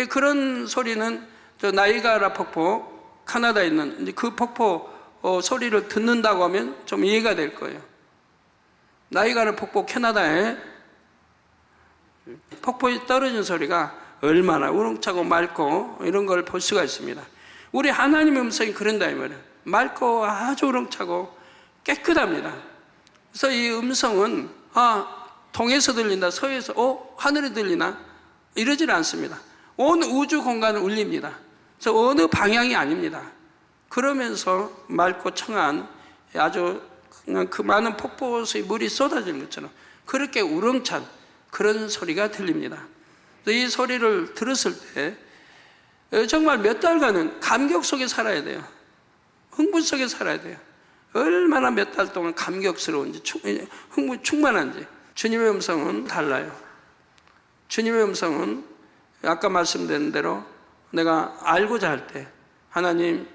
그런 소리는 저 나이가라 폭포, 카나다에 있는 그 폭포 소리를 듣는다고 하면 좀 이해가 될 거예요. 나이가라 폭포 캐나다에 폭포에 떨어진 소리가 얼마나 우렁차고 맑고 이런 걸 볼 수가 있습니다. 우리 하나님의 음성이 그런다 이 말이에요. 맑고 아주 우렁차고 깨끗합니다. 그래서 이 음성은 동에서 들린다, 서에서 하늘에 들리나 이러질 않습니다. 온 우주 공간을 울립니다. 그래서 어느 방향이 아닙니다. 그러면서 맑고 청한 아주 그냥 그 많은 폭포수의 물이 쏟아지는 것처럼 그렇게 우렁찬 그런 소리가 들립니다. 이 소리를 들었을 때 정말 몇 달간은 감격 속에 살아야 돼요. 흥분 속에 살아야 돼요. 얼마나 몇 달 동안 감격스러운지 흥분 충만한지. 주님의 음성은 달라요. 주님의 음성은 아까 말씀드린 대로 내가 알고자 할 때 하나님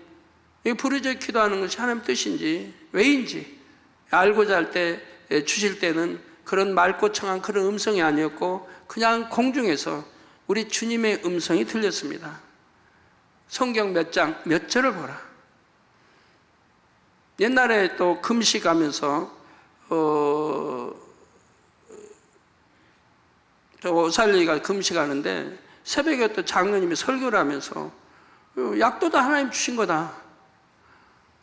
부르짖어 기도하는 것이 하나님 뜻인지 왜인지 알고자 할 때 주실 때는 그런 맑고 청한 그런 음성이 아니었고 그냥 공중에서 우리 주님의 음성이 들렸습니다. 성경 몇 장, 몇 절을 보라. 옛날에 또 금식하면서 저 오살리가 금식하는데 새벽에 또 장로님이 설교를 하면서 약도 다 하나님 주신 거다.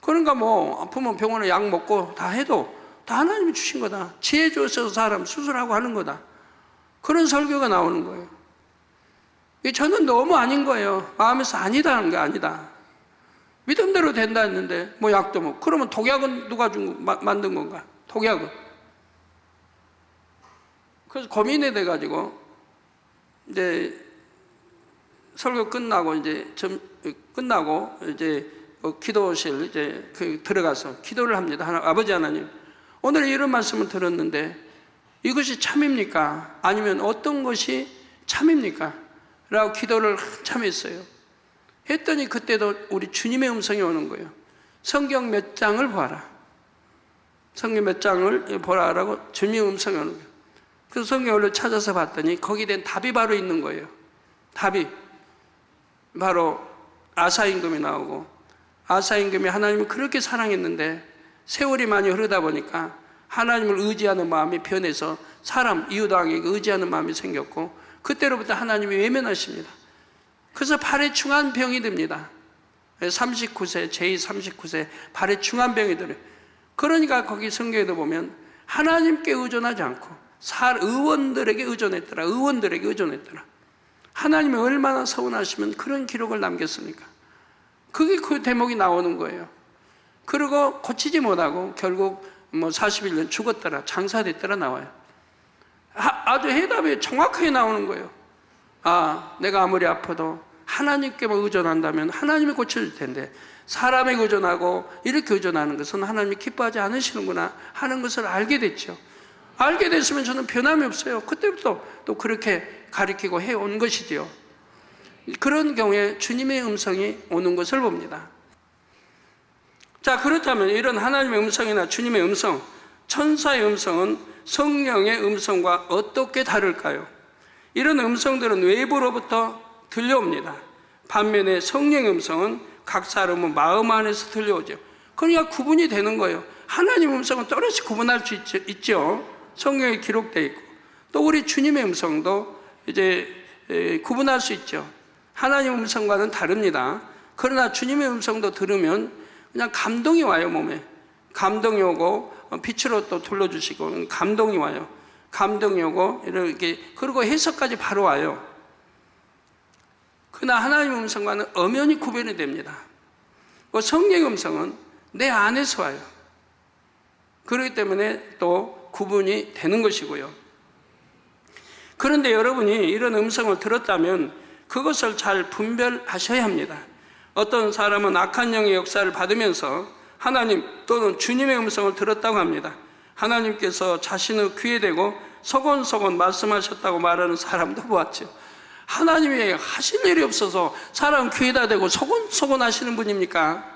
그러니까 아프면 병원에 약 먹고 다 해도 다 하나님이 주신 거다. 지혜 주셔서 사람 수술하고 하는 거다. 그런 설교가 나오는 거예요. 저는 너무 아닌 거예요. 마음에서 아니다 하는 게 아니다. 믿음대로 된다 했는데 약도 먹고 그러면 독약은 누가 만든 건가? 독약은. 그래서 고민이 돼가지고 이제 설교 끝나고 기도실 들어가서 기도를 합니다. 아버지 하나님, 오늘 이런 말씀을 들었는데 이것이 참입니까? 아니면 어떤 것이 참입니까? 라고 기도를 한참 했어요. 했더니 그때도 우리 주님의 음성이 오는 거예요. 성경 몇 장을 보아라. 성경 몇 장을 보라라고 주님의 음성이 오는 거예요. 그래서 성경을 찾아서 봤더니 거기에 대한 답이 바로 있는 거예요. 답이 바로 아사 임금이 나오고, 아사 임금이 하나님을 그렇게 사랑했는데 세월이 많이 흐르다 보니까 하나님을 의지하는 마음이 변해서 사람 이웃왕에게 의지하는 마음이 생겼고, 그때로부터 하나님이 외면하십니다. 그래서 발에 중한 병이 듭니다. 39세, 제39세 발에 중한 병이 들어요. 그러니까 거기 성경에도 보면 하나님께 의존하지 않고 의원들에게 의존했더라. 의원들에게 의존했더라. 하나님이 얼마나 서운하시면 그런 기록을 남겼습니까? 그게 그 대목이 나오는 거예요. 그리고 고치지 못하고 결국 41년 죽었더라, 장사됐더라 나와요. 아주 해답이 정확하게 나오는 거예요. 내가 아무리 아파도 하나님께만 의존한다면 하나님이 고쳐줄 텐데 사람에게 의존하고 이렇게 의존하는 것은 하나님이 기뻐하지 않으시는구나 하는 것을 알게 됐죠. 알게 됐으면 저는 변함이 없어요. 그때부터 또 그렇게 가르치고 해온 것이지요. 그런 경우에 주님의 음성이 오는 것을 봅니다. 자, 그렇다면 이런 하나님의 음성이나 주님의 음성, 천사의 음성은 성령의 음성과 어떻게 다를까요? 이런 음성들은 외부로부터 들려옵니다. 반면에 성령의 음성은 각 사람은 마음 안에서 들려오죠. 그러니까 구분이 되는 거예요. 하나님의 음성은 또렷이 구분할 수 있죠. 성경에 기록되어 있고, 또 우리 주님의 음성도 이제 구분할 수 있죠. 하나님의 음성과는 다릅니다. 그러나 주님의 음성도 들으면 그냥 감동이 와요. 몸에 감동이 오고, 빛으로 또 둘러주시고 감동이 와요. 감동이 오고 이렇게, 그리고 해석까지 바로 와요. 그러나 하나님의 음성과는 엄연히 구별이 됩니다. 성령의 음성은 내 안에서 와요. 그렇기 때문에 또 구분이 되는 것이고요. 그런데 여러분이 이런 음성을 들었다면 그것을 잘 분별하셔야 합니다. 어떤 사람은 악한 영의 역사를 받으면서 하나님 또는 주님의 음성을 들었다고 합니다. 하나님께서 자신의 귀에 대고 소곤소곤 말씀하셨다고 말하는 사람도 보았죠. 하나님이 하실 일이 없어서 사람 귀에다 대고 소곤소곤 하시는 분입니까?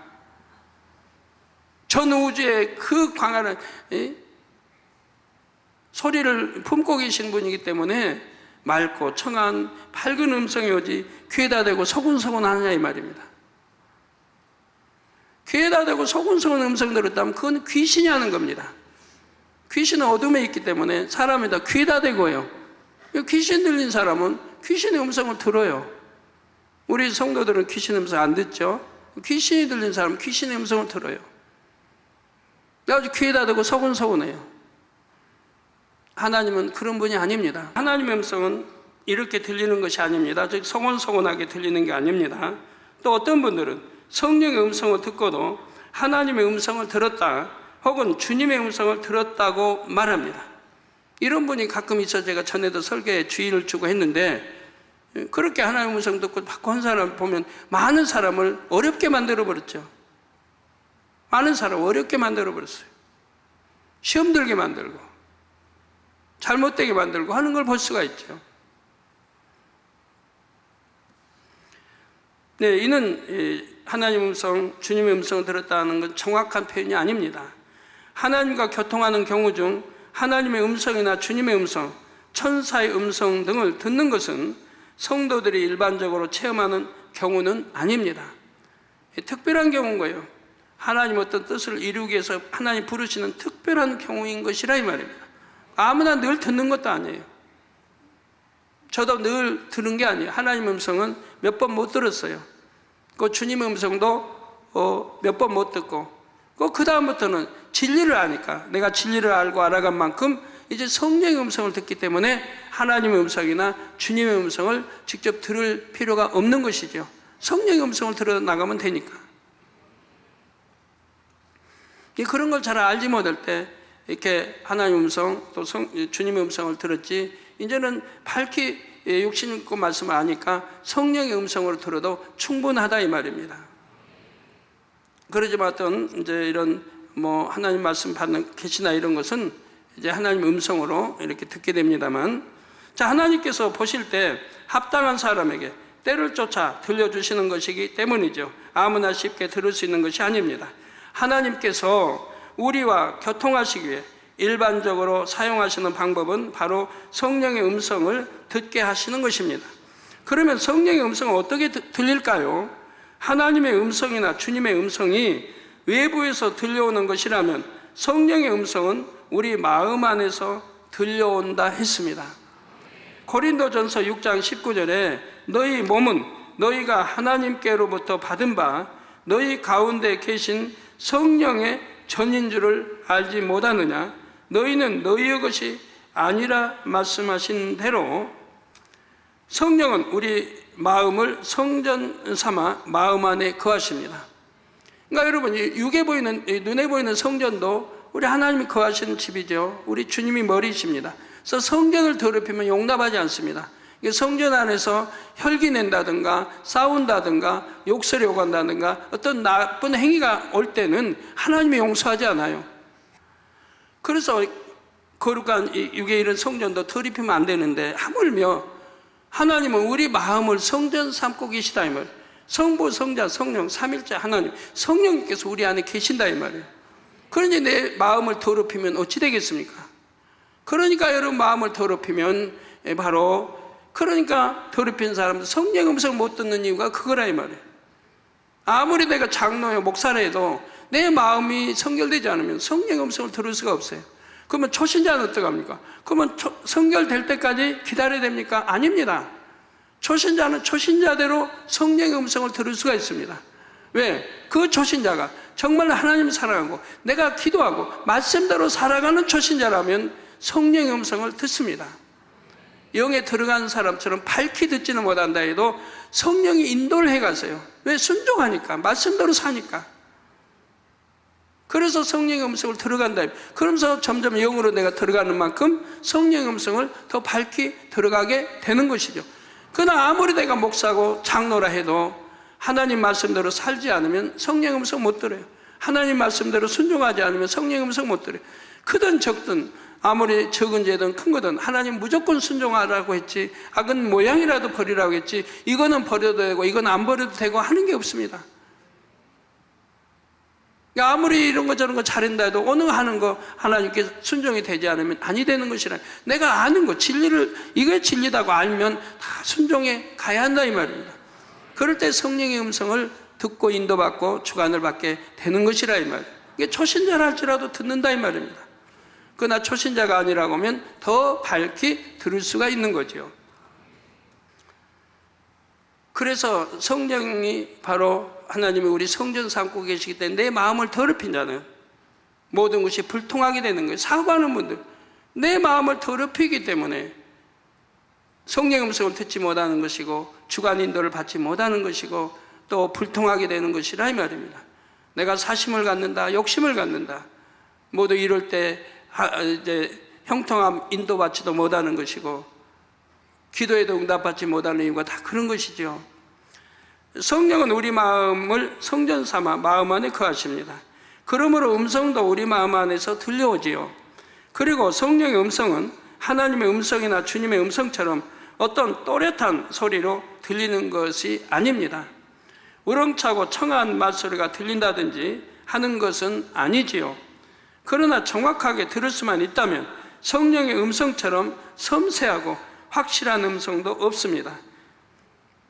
전 우주의 그 광활한 소리를 품고 계신 분이기 때문에 맑고 청한 밝은 음성이 오지 귀에다 대고 소곤소곤 하느냐 이 말입니다. 귀에다 대고 소곤소곤 음성 들었다면 그건 귀신이 하는 겁니다. 귀신은 어둠에 있기 때문에 사람에다 귀에다 대고요. 귀신 들린 사람은 귀신의 음성을 들어요. 우리 성도들은 귀신 음성 안 듣죠? 귀신이 들린 사람은 귀신의 음성을 들어요. 아주 귀에다 대고 소곤소곤해요. 하나님은 그런 분이 아닙니다. 하나님의 음성은 이렇게 들리는 것이 아닙니다. 즉 소곤소곤하게 들리는 게 아닙니다. 또 어떤 분들은 성령의 음성을 듣고도 하나님의 음성을 들었다 혹은 주님의 음성을 들었다고 말합니다. 이런 분이 가끔 있어. 제가 전에도 설교에 주의를 주고 했는데, 그렇게 하나님의 음성 듣고 받고 한 사람 보면 많은 사람을 어렵게 만들어버렸죠. 많은 사람을 어렵게 만들어버렸어요. 시험 들게 만들고 잘못되게 만들고 하는 걸 볼 수가 있죠. 네, 이는 하나님의 음성, 주님의 음성을 들었다는 건 정확한 표현이 아닙니다. 하나님과 교통하는 경우 중 하나님의 음성이나 주님의 음성, 천사의 음성 등을 듣는 것은 성도들이 일반적으로 체험하는 경우는 아닙니다. 특별한 경우인 거예요. 하나님 어떤 뜻을 이루기 위해서 하나님 부르시는 특별한 경우인 것이라 이 말입니다. 아무나 늘 듣는 것도 아니에요. 저도 늘 들은 게 아니에요. 하나님의 음성은 몇 번 못 들었어요. 그 주님의 음성도 몇 번 못 듣고, 그 다음부터는 진리를 아니까, 내가 진리를 알고 알아간 만큼 이제 성령의 음성을 듣기 때문에 하나님의 음성이나 주님의 음성을 직접 들을 필요가 없는 것이죠. 성령의 음성을 들어 나가면 되니까. 그런 걸 잘 알지 못할 때 이렇게 하나님의 음성 또 주님의 음성을 들었지, 이제는 밝히 육신 있고 말씀을 아니까 성령의 음성으로 들어도 충분하다 이 말입니다. 그러지만 어떤 이제 이런 하나님 말씀 받는 계시나 이런 것은 이제 하나님의 음성으로 이렇게 듣게 됩니다만, 자, 하나님께서 보실 때 합당한 사람에게 때를 쫓아 들려주시는 것이기 때문이죠. 아무나 쉽게 들을 수 있는 것이 아닙니다. 하나님께서 우리와 교통하시기 위해 일반적으로 사용하시는 방법은 바로 성령의 음성을 듣게 하시는 것입니다. 그러면 성령의 음성은 어떻게 들릴까요? 하나님의 음성이나 주님의 음성이 외부에서 들려오는 것이라면 성령의 음성은 우리 마음 안에서 들려온다 했습니다. 고린도전서 6장 19절에 너희 몸은 너희가 하나님께로부터 받은 바 너희 가운데 계신 성령의 전인 줄을 알지 못하느냐? 너희는 너희의 것이 아니라 말씀하신 대로 성령은 우리 마음을 성전 삼아 마음 안에 거하십니다. 그러니까 여러분, 육에 보이는, 눈에 보이는 성전도 우리 하나님이 거하시는 집이죠. 우리 주님이 머리이십니다. 그래서 성전을 더럽히면 용납하지 않습니다. 성전 안에서 혈기 낸다든가 싸운다든가 욕설이 오간다든가 어떤 나쁜 행위가 올 때는 하나님이 용서하지 않아요. 그래서 거룩한 육에 이른 성전도 더럽히면 안 되는데, 하물며 하나님은 우리 마음을 성전 삼고 계시다 이 말이에요. 성부, 성자, 성령, 삼일째 하나님, 성령님께서 우리 안에 계신다 이 말이에요. 그러니 내 마음을 더럽히면 어찌 되겠습니까? 그러니까 여러분, 마음을 더럽히면 바로, 그러니까 더럽힌 사람들 성령의 음성을 못 듣는 이유가 그거라 이 말이에요. 아무리 내가 장로요 목사라 해도 내 마음이 성결되지 않으면 성령의 음성을 들을 수가 없어요. 그러면 초신자는 어떡합니까? 그러면 성결될 때까지 기다려야 됩니까? 아닙니다. 초신자는 초신자대로 성령의 음성을 들을 수가 있습니다. 왜? 그 초신자가 정말 하나님 사랑하고 내가 기도하고 말씀대로 살아가는 초신자라면 성령의 음성을 듣습니다. 영에 들어간 사람처럼 밝히 듣지는 못한다 해도 성령이 인도를 해가세요. 왜? 순종하니까, 말씀대로 사니까. 그래서 성령의 음성을 들어간다. 그러면서 점점 영으로 내가 들어가는 만큼 성령의 음성을 더 밝히 들어가게 되는 것이죠. 그러나 아무리 내가 목사고 장로라 해도 하나님 말씀대로 살지 않으면 성령의 음성 못 들어요. 하나님 말씀대로 순종하지 않으면 성령의 음성 못 들어요. 크든 적든 아무리 적은 죄든 큰 거든 하나님 무조건 순종하라고 했지, 악은 모양이라도 버리라고 했지, 이거는 버려도 되고 이건 안 버려도 되고 하는 게 없습니다. 아무리 이런 거 저런 거 잘한다 해도 어느 하는 거 하나님께 순종이 되지 않으면 아니 되는 것이라. 내가 아는 거, 진리를, 이게 진리다고 알면 다 순종해 가야 한다 이 말입니다. 그럴 때 성령의 음성을 듣고 인도받고 주관을 받게 되는 것이라 이 말이에요. 이게 초신자라 할지라도 듣는다 이 말입니다. 그러나 초신자가 아니라고 하면 더 밝히 들을 수가 있는 거죠. 그래서 성령이 바로 하나님이 우리 성전 삼고 계시기 때문에 내 마음을 더럽힌 자는 모든 것이 불통하게 되는 거예요. 사고하는 분들, 내 마음을 더럽히기 때문에 성령의 음성을 듣지 못하는 것이고 주관 인도를 받지 못하는 것이고 또 불통하게 되는 것이라 이 말입니다. 내가 사심을 갖는다, 욕심을 갖는다, 모두 이럴 때 이제 형통함 인도받지도 못하는 것이고 기도에도 응답받지 못하는 이유가 다 그런 것이죠. 성령은 우리 마음을 성전 삼아 마음 안에 거하십니다. 그러므로 음성도 우리 마음 안에서 들려오지요. 그리고 성령의 음성은 하나님의 음성이나 주님의 음성처럼 어떤 또렷한 소리로 들리는 것이 아닙니다. 우렁차고 청아한 말소리가 들린다든지 하는 것은 아니지요. 그러나 정확하게 들을 수만 있다면 성령의 음성처럼 섬세하고 확실한 음성도 없습니다.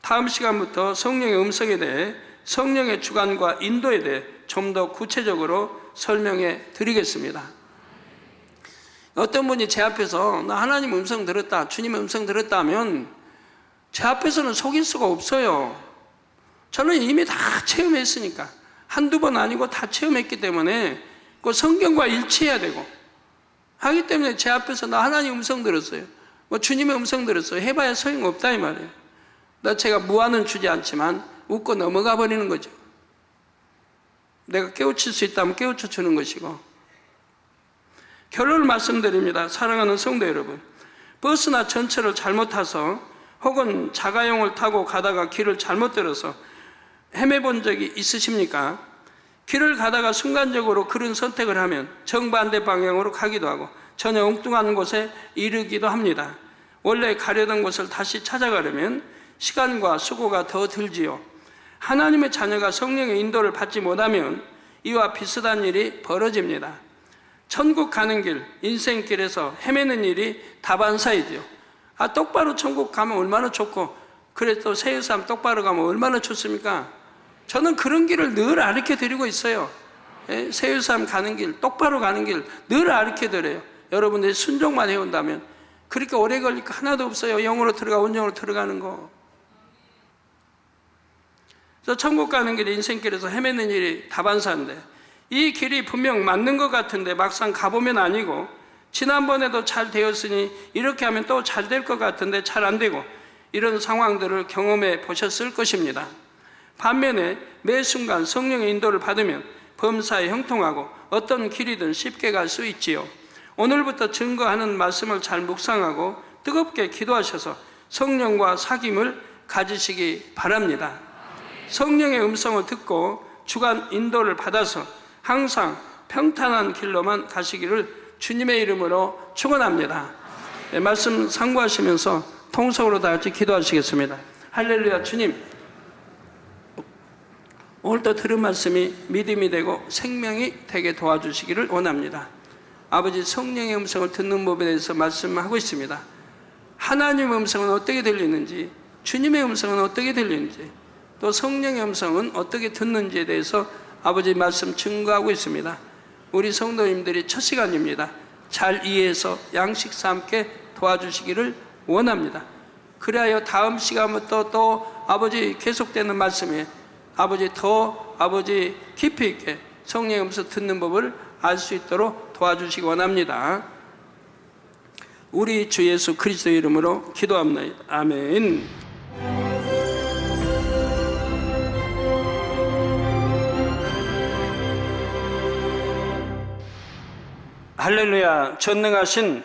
다음 시간부터 성령의 음성에 대해, 성령의 주관과 인도에 대해 좀 더 구체적으로 설명해 드리겠습니다. 어떤 분이 제 앞에서 나 하나님 음성 들었다, 주님의 음성 들었다 하면 제 앞에서는 속일 수가 없어요. 저는 이미 다 체험했으니까, 한두 번 아니고 다 체험했기 때문에 그 성경과 일치해야 되고 하기 때문에 제 앞에서 나 하나님 음성 들었어요, 뭐 주님의 음성 들었어요 해봐야 소용없다 이 말이에요. 제가 무안은 주지 않지만 웃고 넘어가 버리는 거죠. 내가 깨우칠 수 있다면 깨우쳐 주는 것이고. 결론을 말씀드립니다. 사랑하는 성도 여러분, 버스나 전철을 잘못 타서 혹은 자가용을 타고 가다가 길을 잘못 들어서 헤매본 적이 있으십니까? 길을 가다가 순간적으로 그런 선택을 하면 정반대 방향으로 가기도 하고 전혀 엉뚱한 곳에 이르기도 합니다. 원래 가려던 곳을 다시 찾아가려면 시간과 수고가 더 들지요. 하나님의 자녀가 성령의 인도를 받지 못하면 이와 비슷한 일이 벌어집니다. 천국 가는 길, 인생길에서 헤매는 일이 다반사이지요. 똑바로 천국 가면 얼마나 좋고, 그래 또 세일삼 똑바로 가면 얼마나 좋습니까? 저는 그런 길을 늘 가르쳐 드리고 있어요. 세일삼 가는 길, 똑바로 가는 길 늘 가르쳐 드려요. 여러분들이 순종만 해온다면 그렇게 오래 걸릴 거 하나도 없어요. 영으로 들어가 온영으로 들어가는 거. 그래서 천국 가는 길, 인생길에서 헤매는 일이 다반사인데, 이 길이 분명 맞는 것 같은데 막상 가보면 아니고, 지난번에도 잘 되었으니 이렇게 하면 또 잘 될 것 같은데 잘 안 되고, 이런 상황들을 경험해 보셨을 것입니다. 반면에 매 순간 성령의 인도를 받으면 범사에 형통하고 어떤 길이든 쉽게 갈 수 있지요. 오늘부터 증거하는 말씀을 잘 묵상하고 뜨겁게 기도하셔서 성령과 사귐을 가지시기 바랍니다. 성령의 음성을 듣고 주관 인도를 받아서 항상 평탄한 길로만 가시기를 주님의 이름으로 축원합니다. 네, 말씀 상고하시면서 통성으로 다 같이 기도하시겠습니다. 할렐루야. 주님, 오늘도 들은 말씀이 믿음이 되고 생명이 되게 도와주시기를 원합니다. 아버지, 성령의 음성을 듣는 법에 대해서 말씀하고 있습니다. 하나님의 음성은 어떻게 들리는지, 주님의 음성은 어떻게 들리는지, 또 성령의 음성은 어떻게 듣는지에 대해서 아버지 말씀 증거하고 있습니다. 우리 성도님들이 첫 시간입니다. 잘 이해해서 양식사 함께 도와주시기를 원합니다. 그리하여 다음 시간부터 또 아버지 계속되는 말씀에 아버지 더 아버지 깊이 있게 성령의 음성 듣는 법을 알 수 있도록 도와주시기 원합니다. 우리 주 예수 그리스도의 이름으로 기도합니다. 아멘. 할렐루야. 전능하신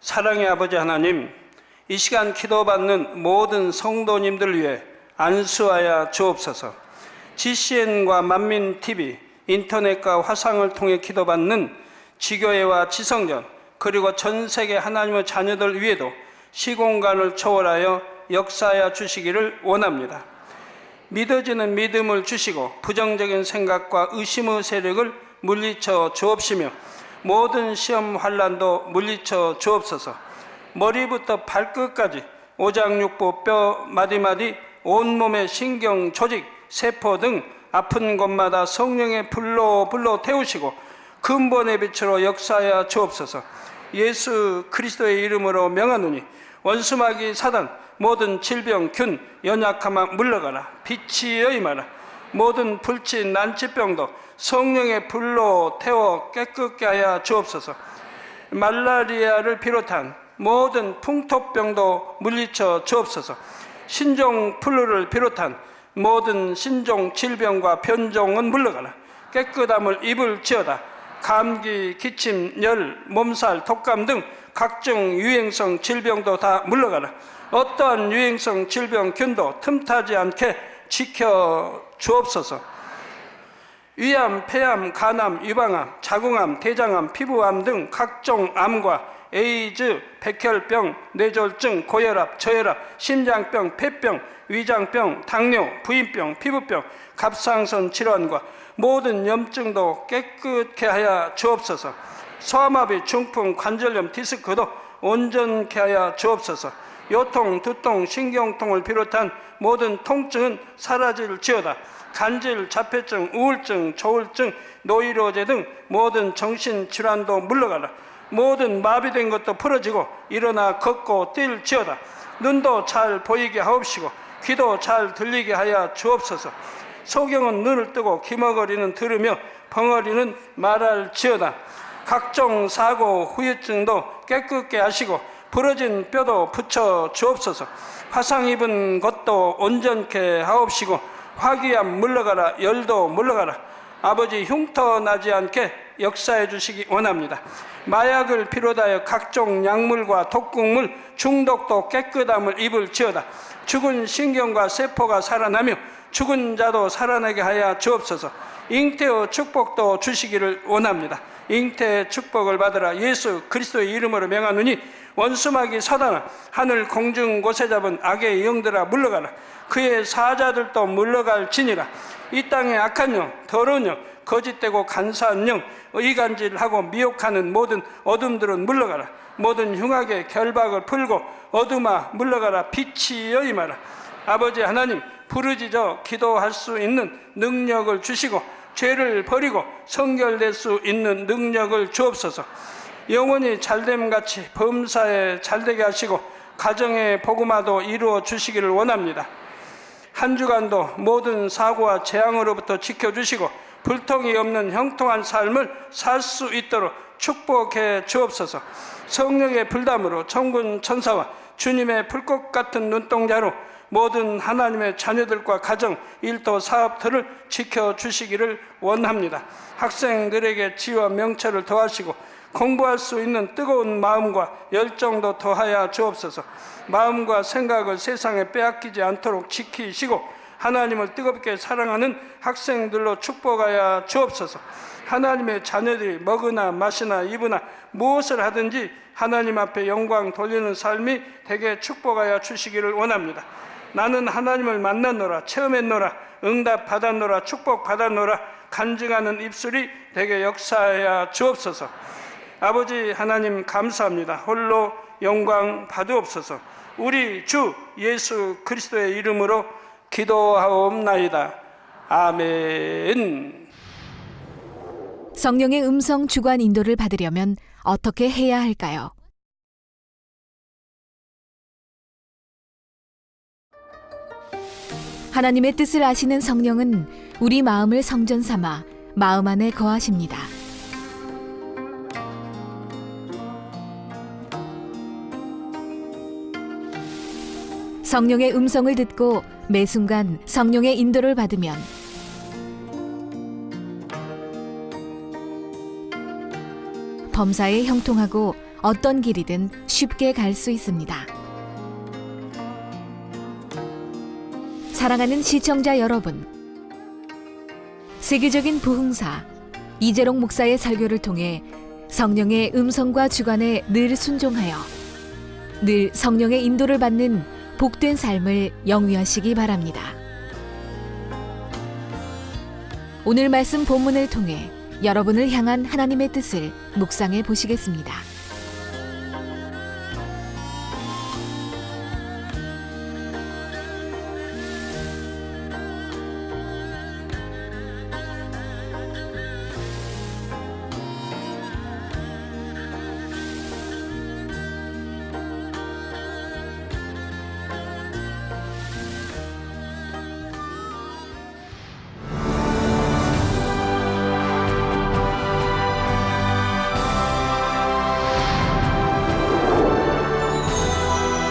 사랑의 아버지 하나님, 이 시간 기도받는 모든 성도님들 위해 안수하여 주옵소서. GCN과 만민TV, 인터넷과 화상을 통해 기도받는 지교회와 지성전, 그리고 전 세계 하나님의 자녀들 위에도 시공간을 초월하여 역사하여 주시기를 원합니다. 믿어지는 믿음을 주시고 부정적인 생각과 의심의 세력을 물리쳐 주옵시며 모든 시험 환난도 물리쳐 주옵소서. 머리부터 발끝까지 오장육부 뼈 마디마디 온몸의 신경 조직 세포 등 아픈 곳마다 성령의 불로 태우시고 근본의 빛으로 역사하여 주옵소서. 예수 그리스도의 이름으로 명하노니 원수마귀 사단 모든 질병 균 연약함아 물러가라. 빛이 임하라. 모든 불친 난치병도 성령의 불로 태워 깨끗게 하여 주옵소서. 말라리아를 비롯한 모든 풍토병도 물리쳐 주옵소서. 신종플루를 비롯한 모든 신종 질병과 변종은 물러가라. 깨끗함을 입을지어다. 감기, 기침, 열, 몸살, 독감 등 각종 유행성 질병도 다 물러가라. 어떠한 유행성 질병 균도 틈타지 않게 지켜 주옵소서. 위암, 폐암, 간암, 유방암, 자궁암, 대장암, 피부암 등 각종 암과 에이즈, 백혈병, 뇌졸중, 고혈압, 저혈압, 심장병, 폐병, 위장병, 당뇨, 부인병, 피부병, 갑상선 질환과 모든 염증도 깨끗게 하여 주옵소서. 소아마비, 중풍, 관절염, 디스크도 온전케 하여 주옵소서. 요통, 두통, 신경통을 비롯한 모든 통증은 사라질지어다. 간질, 자폐증, 우울증, 조울증, 노이로제 등 모든 정신질환도 물러가라. 모든 마비된 것도 풀어지고 일어나 걷고 뛸지어다. 눈도 잘 보이게 하옵시고 귀도 잘 들리게 하여 주옵소서. 소경은 눈을 뜨고 기머거리는 들으며 벙어리는 말할지어다. 각종 사고, 후유증도 깨끗게 하시고 부러진 뼈도 붙여 주옵소서. 화상 입은 것도 온전케 하옵시고 화기암 물러가라. 열도 물러가라. 아버지 흉터 나지 않게 역사해 주시기 원합니다. 마약을 비롯하여 각종 약물과 독극물 중독도 깨끗함을 입을지어다. 죽은 신경과 세포가 살아나며 죽은 자도 살아나게 하여 주옵소서. 잉태의 축복도 주시기를 원합니다. 잉태의 축복을 받으라. 예수 그리스도의 이름으로 명하노니 원수마귀 사단아, 하늘 공중 곳에 잡은 악의 영들아 물러가라. 그의 사자들도 물러갈지니라. 이 땅의 악한 영, 더러운 영, 거짓되고 간사한 영, 이간질하고 미혹하는 모든 어둠들은 물러가라. 모든 흉악의 결박을 풀고 어둠아 물러가라. 빛이 임하라. 아버지 하나님, 부르짖어 기도할 수 있는 능력을 주시고 죄를 버리고 성결될 수 있는 능력을 주옵소서. 영원히 잘됨같이 범사에 잘되게 하시고 가정의 복음화도 이루어 주시기를 원합니다. 한 주간도 모든 사고와 재앙으로부터 지켜주시고 불통이 없는 형통한 삶을 살 수 있도록 축복해 주옵소서. 성령의 불담으로 천군 천사와 주님의 불꽃 같은 눈동자로 모든 하나님의 자녀들과 가정, 일터, 사업들을 지켜주시기를 원합니다. 학생들에게 지혜와 명철을 더하시고 공부할 수 있는 뜨거운 마음과 열정도 더하여 주옵소서. 마음과 생각을 세상에 빼앗기지 않도록 지키시고 하나님을 뜨겁게 사랑하는 학생들로 축복하여 주옵소서. 하나님의 자녀들이 먹으나 마시나 입으나 무엇을 하든지 하나님 앞에 영광 돌리는 삶이 되게 축복하여 주시기를 원합니다. 나는 하나님을 만났노라, 체험했노라, 응답 받았노라, 축복 받았노라 간증하는 입술이 되게 역사하여 주옵소서. 아버지 하나님 감사합니다. 홀로 영광 받으옵소서. 우리 주 예수 그리스도의 이름으로 기도하옵나이다. 아멘. 성령의 음성 주관 인도를 받으려면 어떻게 해야 할까요? 하나님의 뜻을 아시는 성령은 우리 마음을 성전 삼아 마음 안에 거하십니다. 성령의 음성을 듣고 매 순간 성령의 인도를 받으면 범사에 형통하고 어떤 길이든 쉽게 갈 수 있습니다. 사랑하는 시청자 여러분, 세계적인 부흥사 이재롱 목사의 설교를 통해 성령의 음성과 주관에 늘 순종하여 늘 성령의 인도를 받는 복된 삶을 영위하시기 바랍니다. 오늘 말씀 본문을 통해 여러분을 향한 하나님의 뜻을 묵상해 보시겠습니다.